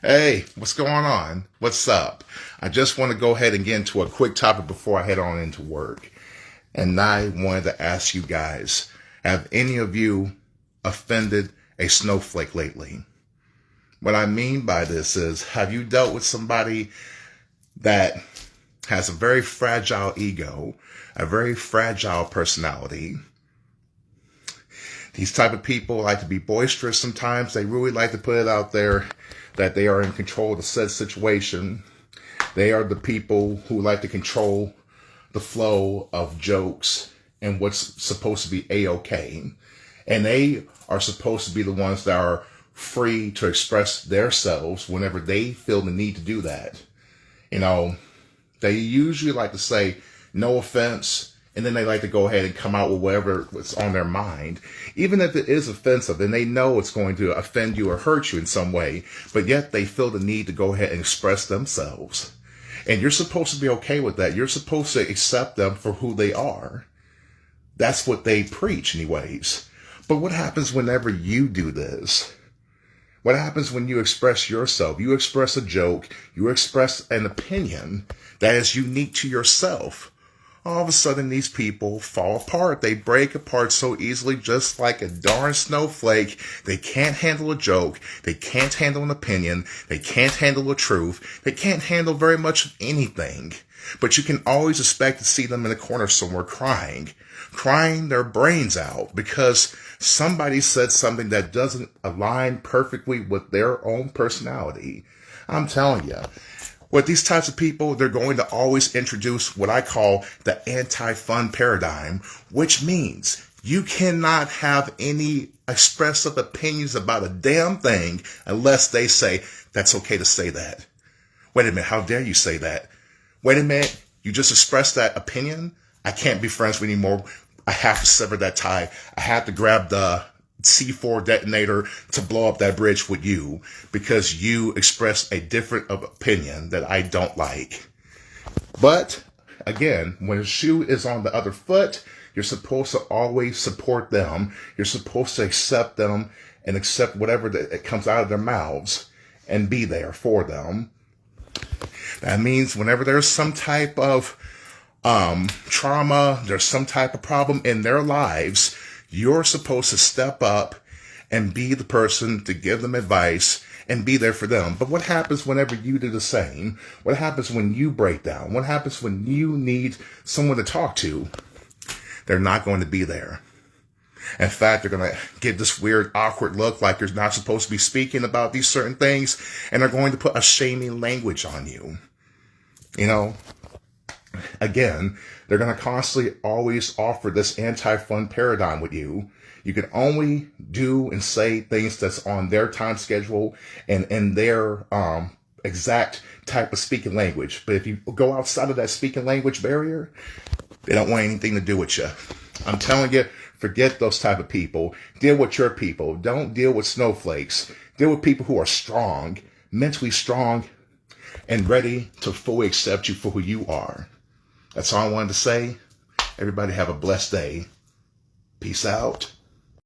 Hey, what's going on? What's up? I just want to go ahead and get into a quick topic before I head on into work. And I wanted to ask you guys, have any of you offended a snowflake lately? What I mean by this is, have you dealt with somebody that has a very fragile ego, a very fragile personality? These type of people like to be boisterous sometimes. They really like to put it out there that they are in control of the said situation. They are the people who like to control the flow of jokes and what's supposed to be A-okay. And they are supposed to be the ones that are free to express themselves whenever they feel the need to do that. You know, they usually like to say, no offense, and then they like to go ahead and come out with whatever was on their mind, even if it is offensive and they know it's going to offend you or hurt you in some way, but yet they feel the need to go ahead and express themselves. And you're supposed to be okay with that. You're supposed to accept them for who they are. That's what they preach anyways. But what happens whenever you do this? What happens when you express yourself? You express a joke, you express an opinion that is unique to yourself. All of a sudden, these people fall apart. They break apart so easily, just like a darn snowflake. They can't handle a joke. They can't handle an opinion. They can't handle the truth. They can't handle very much of anything. But you can always expect to see them in a corner somewhere crying their brains out because somebody said something that doesn't align perfectly with their own personality. I'm telling you. With these types of people, they're going to always introduce what I call the anti-fun paradigm, which means you cannot have any expressive opinions about a damn thing unless they say, that's okay to say that. Wait a minute, how dare you say that? Wait a minute, you just expressed that opinion? I can't be friends with you anymore. I have to sever that tie. I have to grab the C4 detonator to blow up that bridge with you because you expressed a different opinion that I don't like. But again, when a shoe is on the other foot, you're supposed to always support them. You're supposed to accept them and accept whatever that comes out of their mouths and be there for them. That means whenever there's some type of trauma, there's some type of problem in their lives, you're supposed to step up and be the person to give them advice and be there for them. But what happens whenever you do the same? What happens when you break down? What happens when you need someone to talk to? They're not going to be there. In fact, they're going to give this weird, awkward look like you're not supposed to be speaking about these certain things, and they're going to put a shaming language on you. You know? Again, they're going to constantly always offer this anti-fun paradigm with you. You can only do and say things that's on their time schedule and in their exact type of speaking language. But if you go outside of that speaking language barrier, they don't want anything to do with you. I'm telling you, forget those type of people. Deal with your people. Don't deal with snowflakes. Deal with people who are strong, mentally strong, and ready to fully accept you for who you are. That's all I wanted to say. Everybody have a blessed day. Peace out.